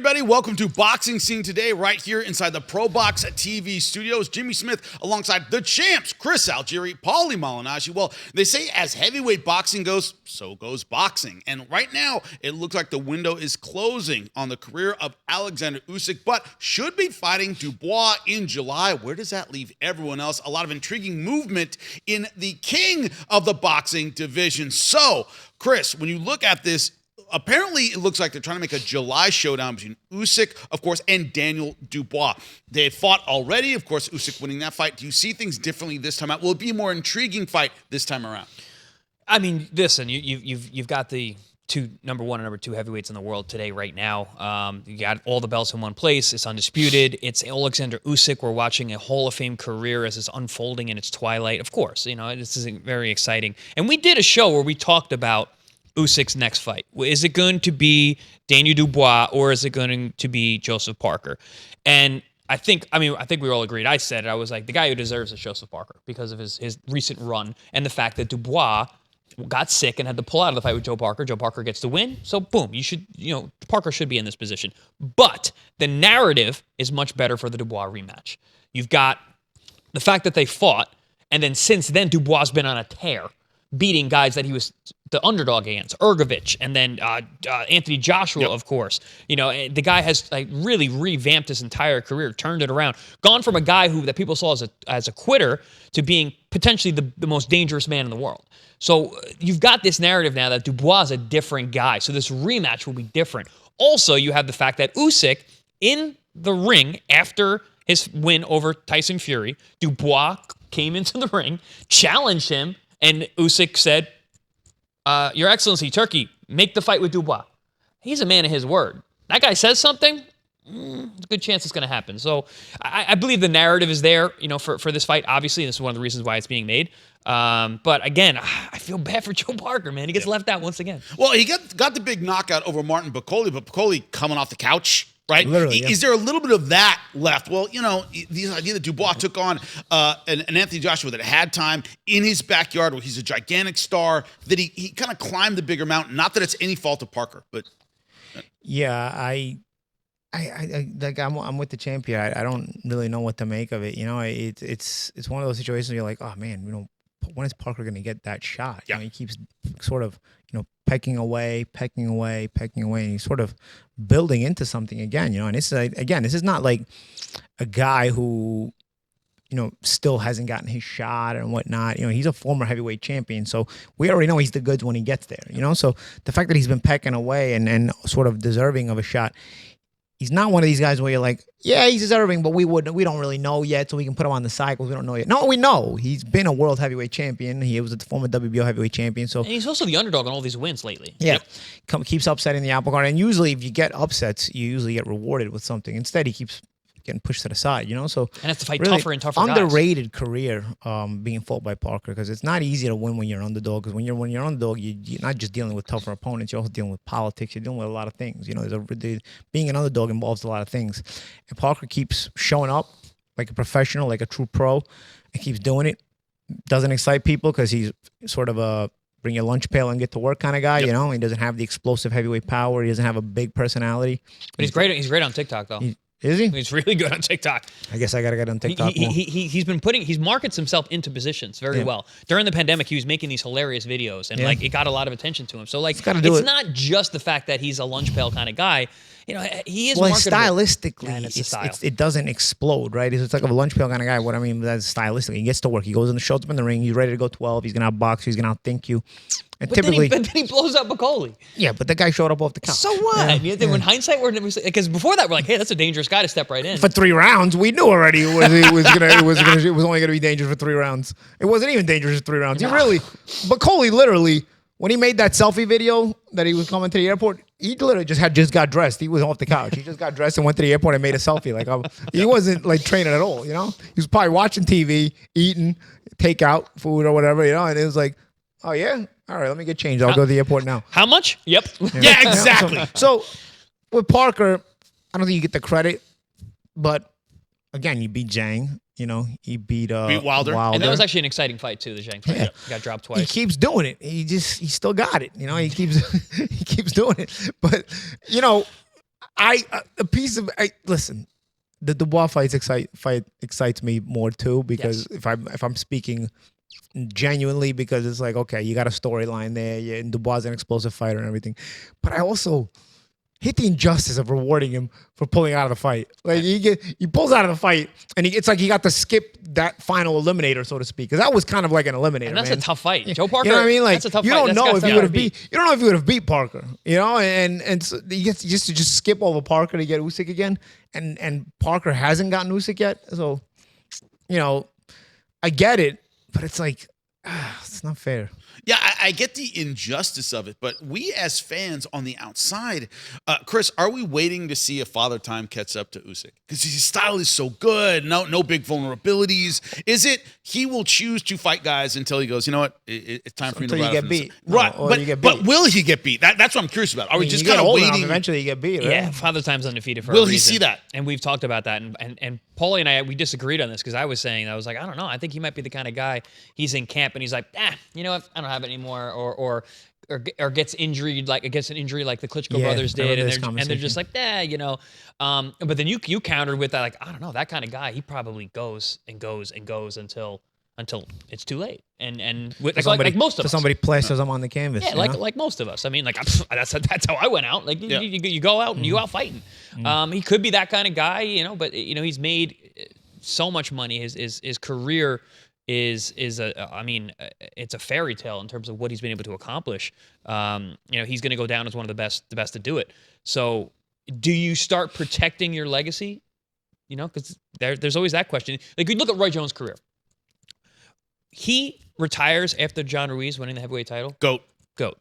everybody? Welcome to Boxing Scene Today, right here inside the Pro Box TV studios. Jimmy Smith alongside the champs, Chris Algieri, Paulie Malignaggi. Well, they say as heavyweight boxing goes, so goes boxing. And right now, it looks like the window is closing on the career of Alexander Usyk, but should be fighting Dubois in July. Where does that leave everyone else? A lot of intriguing movement in the king of the boxing division. So, Chris, when you look at this, apparently, it looks like they're trying to make a July showdown between Usyk, of course, and Daniel Dubois. They had fought already, of course, Usyk winning that fight. Do you see things differently this time out? Will it be a more intriguing fight this time around? I mean, listen, you've got the number one and number two heavyweights in the world today, right now. You got all the belts in one place. It's undisputed. It's Alexander Usyk. We're watching a Hall of Fame career as it's unfolding in its twilight. Of course, this is very exciting. And we did a show where we talked about Usyk's next fight. Is it going to be Daniel Dubois or is it going to be Joseph Parker? And I think we all agreed. I said it. I was like, the guy who deserves is Joseph Parker because of his recent run and the fact that Dubois got sick and had to pull out of the fight with Joe Parker. Joe Parker gets the win. So boom, Parker should be in this position. But the narrative is much better for the Dubois rematch. You've got the fact that they fought, and then since then Dubois has been on a tear, beating guys that he was the underdog against, Ergovich, and then Anthony Joshua, yep. Of course. The guy has really revamped his entire career, turned it around, gone from a guy that people saw as a quitter to being potentially the most dangerous man in the world. So you've got this narrative now that Dubois is a different guy. So this rematch will be different. Also, you have the fact that Usyk in the ring after his win over Tyson Fury, Dubois came into the ring, challenged him, and Usyk said, Your Excellency, Turkey, make the fight with Dubois. He's a man of his word. That guy says something, there's a good chance it's going to happen. So I believe the narrative is there, for this fight, obviously, and this is one of the reasons why it's being made. But again, I feel bad for Joe Parker, man. He gets left out once again. Well, he got the big knockout over Martin Bakole, but Bakole coming off the couch, right? Literally, Is there a little bit of that left? Well, the idea that Dubois took on an Anthony Joshua that had time in his backyard where he's a gigantic star, that he kind of climbed the bigger mountain. Not that it's any fault of Parker, but... Yeah, I'm with the champ here. I don't really know what to make of it. It's one of those situations where you're like, oh man, when is Parker going to get that shot? Yeah. He keeps sort of, pecking away, and he's sort of building into something again. And this is not like a guy who, still hasn't gotten his shot and whatnot. He's a former heavyweight champion, so we already know he's the goods when he gets there. So the fact that he's been pecking away and sort of deserving of a shot. He's not one of these guys where you're like, yeah, he's deserving, but we don't really know yet, so we can put him on the side because we don't know yet. No, we know. He's been a world heavyweight champion. He was a former WBO heavyweight champion. So, and he's also the underdog on all these wins lately. Yeah. Keeps upsetting the apple cart. And usually if you get upsets, you usually get rewarded with something. Instead, he keeps getting pushed to the side, So and has to fight really tougher and tougher underrated guys. Career being fought by Parker because it's not easy to win when you're underdog. Because when you're underdog, you're not just dealing with tougher opponents. You're also dealing with politics. You're dealing with a lot of things. Being an underdog involves a lot of things. And Parker keeps showing up like a professional, like a true pro, and keeps doing it. Doesn't excite people because he's sort of a bring your lunch pail and get to work kind of guy. Yep. He doesn't have the explosive heavyweight power. He doesn't have a big personality. But he's great. He's great on TikTok though. Is he? He's really good on TikTok. I guess I got to get on TikTok He's markets himself into positions very well. During the pandemic, he was making these hilarious videos, and it got a lot of attention to him. So it's not just the fact that he's a lunch pail kind of guy. He is marketable. Stylistically, it doesn't explode, right? It's like a lunch pail kind of guy. What I mean, that's stylistically. He gets to work. He goes in, shows up in the ring. He's ready to go 12. He's going to outbox you. He's going to outthink you. And but then he blows up Bakole. Yeah, but the guy showed up off the couch. So what? Yeah. When hindsight, because before that, we're like, hey, that's a dangerous guy to step right in. For 3 rounds, we knew already it was only going to be dangerous for 3 rounds. It wasn't even dangerous for 3 rounds. Bakole literally, when he made that selfie video that he was coming to the airport, he literally just got dressed. He was off the couch. He just got dressed and went to the airport and made a selfie. He wasn't training at all. He was probably watching TV, eating, takeout food or whatever. And it was like, oh yeah. All right, let me get changed. I'll go to the airport now. How much? Yep. Yeah, exactly. So with Parker, I don't think you get the credit, but again, you beat Zhang. He beat Wilder. And that was actually an exciting fight too. The Zhang fight. Yeah. He got dropped twice. He keeps doing it. He still got it. He keeps he keeps doing it. But Listen. The Dubois fight excites me more too because if I'm speaking genuinely, because it's like, okay, you got a storyline there, and Dubois is an explosive fighter and everything, but I also hate the injustice of rewarding him for pulling out of the fight. Like he pulls out of the fight, and it's like he got to skip that final eliminator, so to speak, because that was kind of like an eliminator. And that's man. a tough fight. Joe Parker. You know what I mean? Like that's a tough you fight. don't know if you would have beat. You don't know if you would have beat Parker. You know, and so he gets just skip over Parker to get Usyk again, and Parker hasn't gotten Usyk yet. So, you know, I get it, but it's like it's not fair. Yeah, I get the injustice of it, but we as fans on the outside, Chris, are we waiting to see if Father Time catch up to Usyk? Because his style is so good, no big vulnerabilities. Is it he will choose to fight guys until he goes, you know what, it's time for me to until you get beat, right? No, but will he get beat? That's what I'm curious about. Are we just kind of waiting? Eventually, you get beat. Right? Yeah, Father Time's undefeated for will a reason. He see that? And we've talked about that, and Paulie and I, we disagreed on this because I was saying, I was like, I don't know, I think he might be the kind of guy, he's in camp and he's like, you know what, I don't have it anymore, or gets injured like against an injury like the Klitschko brothers did, and they're just like, you know. But then you countered with that, like, I don't know, that kind of guy, he probably goes and goes and goes until it's too late. And like most of us. Somebody plasters them on the canvas. Yeah, like most of us. I mean, like that's how I went out. Like you go out and you out fighting. He could be that kind of guy, you know. But you know, he's made so much money. His career is I mean, it's a fairy tale in terms of what he's been able to accomplish. You know, he's going to go down as one of the best to do it. So, do you start protecting your legacy? You know, because there's always that question. Like, you look at Roy Jones' career. He retires after John Ruiz winning the heavyweight title. Goat. Yeah.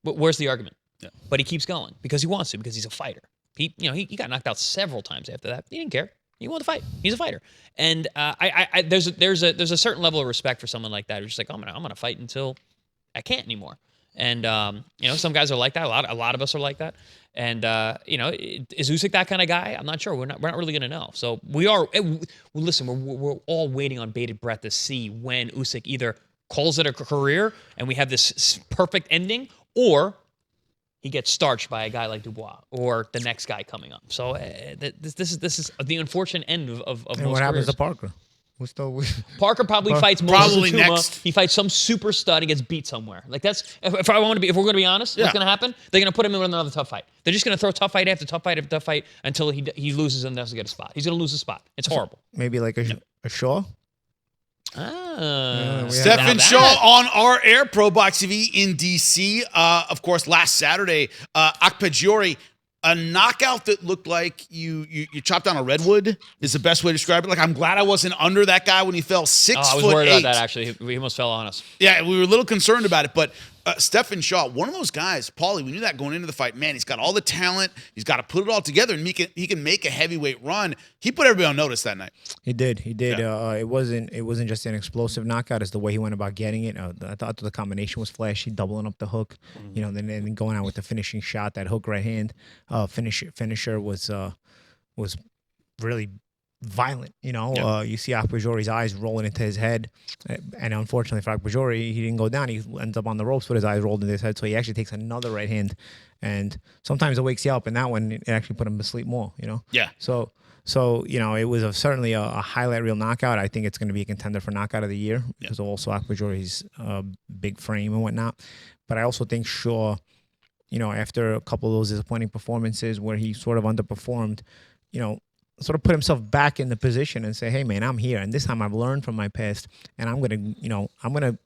But where's the argument? Yeah. But he keeps going because he wants to, because he's a fighter. He got knocked out several times after that. He didn't care. He wanted to fight. He's a fighter. And there's a certain level of respect for someone like that who's just like, I'm gonna fight until I can't anymore. And you know, some guys are like that. A lot of us are like that. And you know, is Usyk that kind of guy? I'm not sure. We're not really gonna know. So we are. Listen, we're all waiting on bated breath to see when Usyk either calls it a career and we have this perfect ending, or he gets starched by a guy like Dubois or the next guy coming up. So this is the unfortunate end of and most what happens careers. to Parker? Parker probably fights probably Moses Zuma. next. He fights some super stud and gets beat somewhere. Like that's if we're going to be honest, what's going to happen? They're going to put him in another tough fight. They're just going to throw tough fight after tough fight after tough fight until he loses and doesn't get a spot. He's going to lose a spot. It's horrible. Maybe like a Shaw. Stephen Shaw on our air, Pro Box TV in DC. Of course, last Saturday, Akpajori, a knockout that looked like you chopped down a redwood is the best way to describe it. Like, I'm glad I wasn't under that guy when he fell 6 foot 8. I was worried about that, actually. He almost fell on us. Yeah, we were a little concerned about it, but Stephen Shaw, one of those guys, Paulie, we knew that going into the fight. Man, he's got all the talent. He's got to put it all together, and he can make a heavyweight run. He put everybody on notice that night. He did. Yeah. It wasn't just an explosive knockout. It's the way he went about getting it. I thought the combination was flashy, doubling up the hook, you know, then going out with the finishing shot, that hook right hand finisher was really violent. You know, you see Akpajori's eyes rolling into his head, and unfortunately for Akpajori, he didn't go down. He ends up on the ropes with his eyes rolled into his head, so he actually takes another right hand, and sometimes it wakes you up, and that one, it actually put him to sleep more, you know? Yeah. So you know, it was certainly a highlight reel knockout. I think it's going to be a contender for knockout of the year because also Akpajori's big frame and whatnot. But I also think Shaw, you know, after a couple of those disappointing performances where he sort of underperformed, you know, sort of put himself back in the position and say, hey, man, I'm here. And this time I've learned from my past, and I'm going to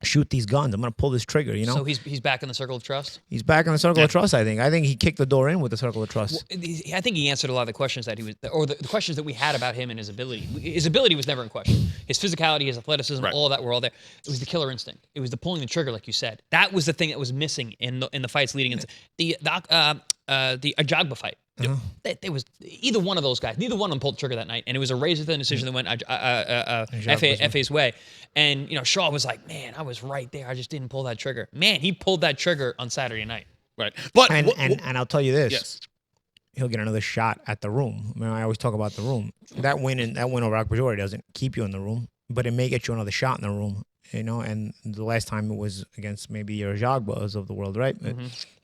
shoot these guns. I'm going to pull this trigger, you know? So he's back in the circle of trust? He's back in the circle of trust, I think. I think he kicked the door in with the circle of trust. Well, I think he answered a lot of the questions that he was, or the questions that we had about him and his ability. His ability was never in question. His physicality, his athleticism, all of that were all there. It was the killer instinct. It was the pulling the trigger, like you said. That was the thing that was missing in the fights leading into the Ajagba fight. There was either one of those guys. Neither one of them pulled the trigger that night, and it was a razor-thin decision that went FA's way. And you know, Shaw was like, "Man, I was right there. I just didn't pull that trigger." Man, he pulled that trigger on Saturday night. Right, but and I'll tell you this: yes, he'll get another shot at the room. I mean, I always talk about the room. That win over Akpajori doesn't keep you in the room, but it may get you another shot in the room. and the last time it was against maybe your Jagbas of the world, right? But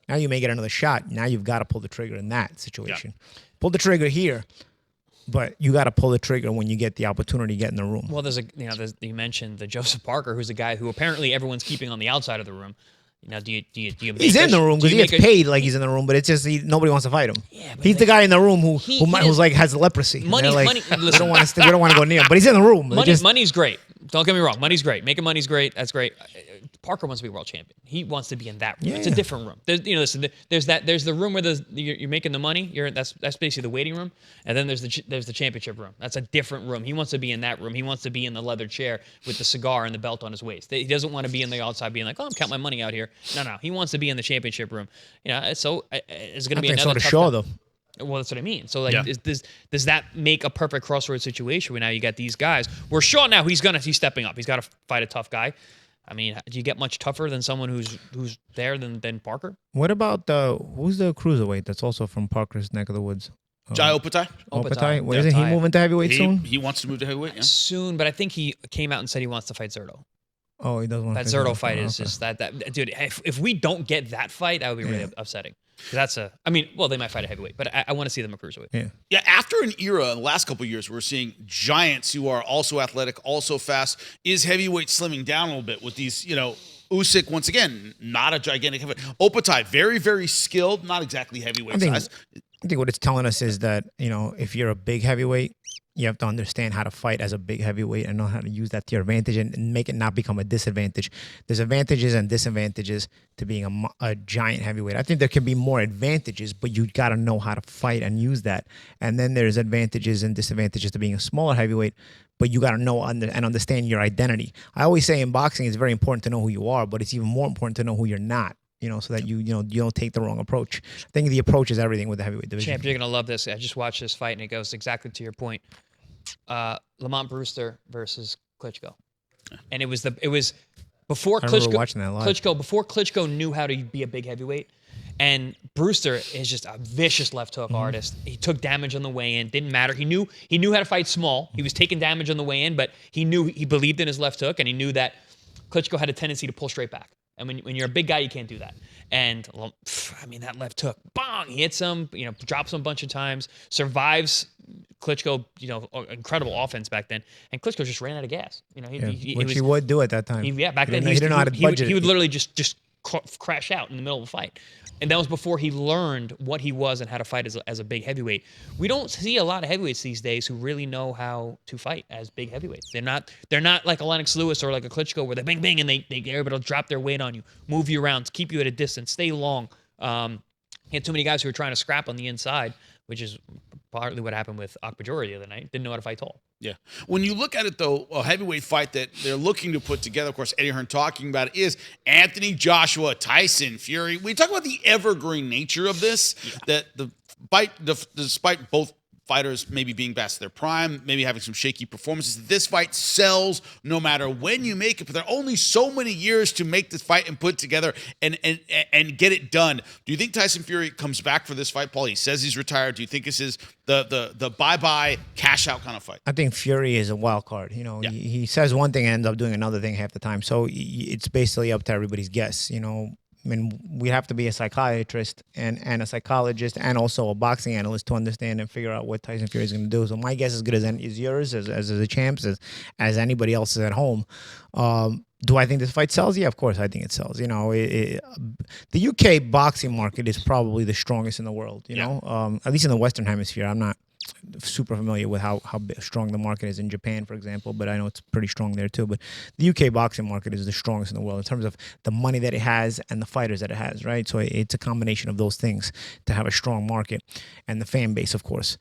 now you may get another shot. Now you've got to pull the trigger in that situation. Pull the trigger here, but you got to pull the trigger when you get the opportunity to get in the room. Well, you mentioned the Joseph Parker, who's a guy who apparently everyone's keeping on the outside of the room. Now, do you he's in the room because he gets paid like he's in the room, but it's just nobody wants to fight him. Yeah, he's the guy in the room who's like has leprosy. Money. Listen, we don't want to go near him, but he's in the room. Money's great. Don't get me wrong. Money's great. Making money's great. That's great. Parker wants to be world champion. He wants to be in that room. Yeah, it's a different room. Listen. There's the room where you're making the money. That's basically the waiting room, and then there's the championship room. That's a different room. He wants to be in that room. He wants to be in the leather chair with the cigar and the belt on his waist. He doesn't want to be in the outside being like, oh, I'm counting my money out here. No. He wants to be in the championship room. So it's going to be another sort of show though. Well, that's what I mean. So, does that make a perfect crossroads situation where now you got these guys? Where Shaw now he's stepping up. He's got to fight a tough guy. I mean, do you get much tougher than someone who's there than Parker? What about who's the cruiserweight that's also from Parker's neck of the woods? Jai Opetaia. Opetaia. Well, isn't he moving to heavyweight soon? He wants to move to heavyweight. Yeah. Soon, but I think he came out and said he wants to fight Zerto. Oh, he doesn't want that Zerto fight is just that dude. If we don't get that fight, that would be really upsetting. They might fight a heavyweight, but I want to see them a cruiserweight. Yeah. After an era in the last couple of years, we're seeing giants who are also athletic, also fast. Is heavyweight slimming down a little bit with these? Usyk once again, not a gigantic heavyweight. Opetaia, very very skilled, not exactly heavyweight size. I think what it's telling us is that if you're a big heavyweight, you have to understand how to fight as a big heavyweight and know how to use that to your advantage and make it not become a disadvantage. There's advantages and disadvantages to being a giant heavyweight. I think there can be more advantages, but you got to know how to fight and use that. And then there's advantages and disadvantages to being a smaller heavyweight, but you got to know and understand your identity. I always say in boxing, it's very important to know who you are, but it's even more important to know who you're not. So that you don't take the wrong approach. I think the approach is everything with the heavyweight division. Champ, you're gonna love this. I just watched this fight and it goes exactly to your point. Lamont Brewster versus Klitschko, and it was before Klitschko. Watching that live. Before Klitschko knew how to be a big heavyweight, and Brewster is just a vicious left hook artist. He took damage on the way in. Didn't matter. He knew how to fight small. He was taking damage on the way in, but he believed in his left hook, and he knew that Klitschko had a tendency to pull straight back. And when you're a big guy, you can't do that. And that left hook, bang, he hits him, drops him a bunch of times, survives Klitschko, incredible offense back then. And Klitschko just ran out of gas. Which he would do at that time. Back then he didn't know how to budget. He would literally just crash out in the middle of a fight. And that was before he learned what he was and how to fight as a big heavyweight. We don't see a lot of heavyweights these days who really know how to fight as big heavyweights. They're not like a Lennox Lewis or like a Klitschko where they bang bang and they're able to drop their weight on you, move you around, keep you at a distance, stay long. He had too many guys who were trying to scrap on the inside, which is partly what happened with Akbajori the other night. Didn't know how to fight tall. Yeah. When you look at it, though, a heavyweight fight that they're looking to put together, of course, Eddie Hearn talking about it, is Anthony Joshua, Tyson Fury. We talk about the evergreen nature of this, that despite both fighters maybe being past their prime, maybe having some shaky performances, this fight sells no matter when you make it, but there are only so many years to make this fight and put it together and get it done. Do you think Tyson Fury comes back for this fight, Paul? He says he's retired. Do you think this is the bye-bye, cash-out kind of fight? I think Fury is a wild card. He says one thing and ends up doing another thing half the time. So it's basically up to everybody's guess, we have to be a psychiatrist and a psychologist and also a boxing analyst to understand and figure out what Tyson Fury is going to do. So my guess is as good as yours, as the champs, as anybody else's at home. Do I think this fight sells? Yeah, of course I think it sells. The UK boxing market is probably the strongest in the world, at least in the Western Hemisphere. I'm not super familiar with how strong the market is in Japan, for example, but I know it's pretty strong there too. But the UK boxing market is the strongest in the world in terms of the money that it has and the fighters that it has, right? So it's a combination of those things to have a strong market and the fan base, of course.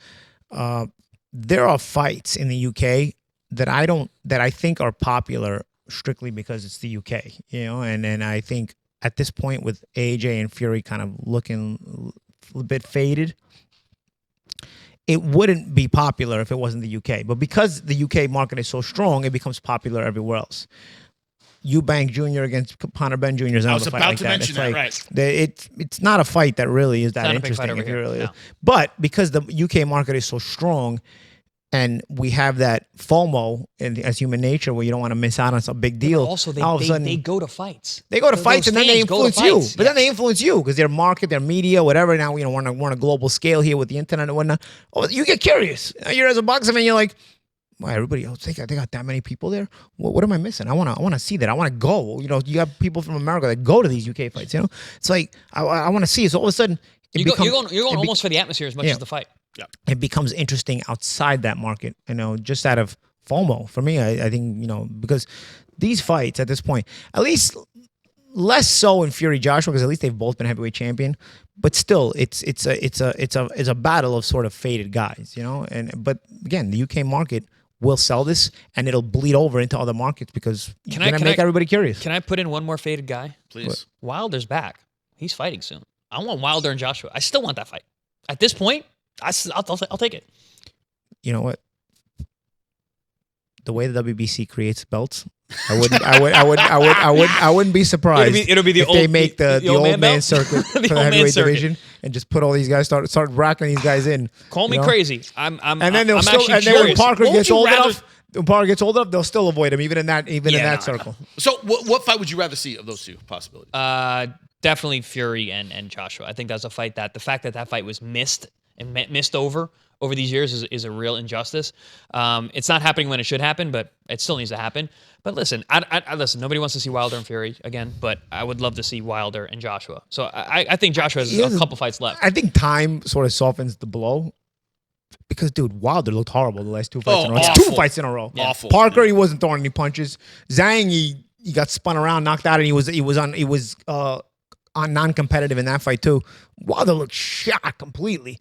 There are fights in the UK that I think are popular strictly because it's the UK, and I think at this point with AJ and Fury kind of looking a bit faded, it wouldn't be popular if it wasn't the UK. But because the UK market is so strong, it becomes popular everywhere else. Eubank Jr. against Conor Ben Jr. is not a fight like that. Mention that, right. It's not a fight that really is that interesting. But because the UK market is so strong, and we have that FOMO as human nature where you don't want to miss out on some big deal. Also, all of a sudden, they go to fights. They go to fights and then they fans go to influence you. fights. But then they influence you because their market, their media, whatever. Now, we're on a global scale here with the internet and whatnot. Oh, you get curious. You're as a boxer fan, you're like, wow, everybody else, they got that many people there. What am I missing? I want to see that. I want to go. You know, you have people from America that go to these UK fights. You know, it's like I want to see it. So all of a sudden, you're going almost for the atmosphere as much as the fight. Yeah. It becomes interesting outside that market. You know, just out of FOMO for me. I think, you know, because these fights at this point, at least less so in Fury Joshua, because at least they've both been heavyweight champion. But still, it's a battle of sort of faded guys. You know, but again, the UK market will sell this, and it'll bleed over into other markets because it's going to make everybody curious. Can I put in one more faded guy? Please. What? Wilder's back. He's fighting soon. I want Wilder and Joshua. I still want that fight. At this point, I'll take it. You know what? The way the WBC creates belts, I wouldn't be surprised. It'll be the if old, they make the old man circuit for the heavyweight circuit division and just put all these guys start racking these guys in. Call me crazy. I'm and then curious. when Parker gets old enough, they'll still avoid him even in that circle. So what fight would you rather see of those two possibilities? Definitely Fury and Joshua. I think that's a fight that the fact that fight was missed over these years is a real injustice. It's not happening when it should happen, but it still needs to happen. But listen, listen. Nobody wants to see Wilder and Fury again, but I would love to see Wilder and Joshua. So I think Joshua has a couple fights left. I think time sort of softens the blow. Because, dude, Wilder looked horrible the last two fights in a row. It's 2 fights in a row. Yeah. Awful. Parker, he wasn't throwing any punches. Zhang, he got spun around, knocked out, and he was on non-competitive in that fight too. Wilder looked shot completely.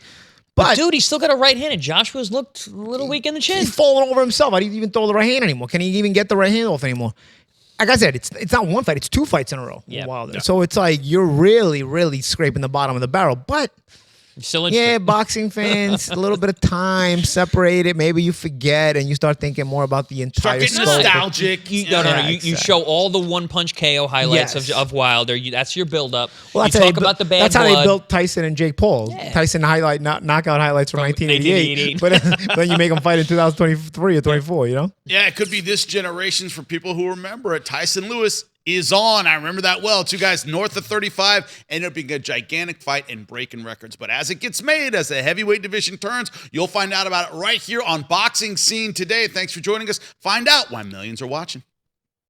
But dude, he's still got a right hand, and Joshua's looked a little weak in the chin. He's falling over himself. I didn't even throw the right hand anymore. Can he even get the right hand off anymore? Like I said, it's not one fight. It's 2 fights in a row. Yeah. Wilder. Yeah. So it's like you're really, really scraping the bottom of the barrel. But yeah, boxing fans, a little bit of time separated. Maybe you forget and you start thinking more about the entire start getting nostalgic. You show all the one-punch KO highlights of Wilder. That's your build-up. Well, you talk about the bad That's blood. how they built Tyson and Jake Paul. Yeah. Tyson knockout highlights from 1988. But then you make them fight in 2023 or 24, you know? Yeah, it could be this generation's for people who remember it. Tyson Lewis is on. I remember that well. 2 guys north of 35 ended up being a gigantic fight and breaking records. But as it gets made, as the heavyweight division turns, you'll find out about it right here on Boxing Scene Today. Thanks for joining us. Find out why millions are watching.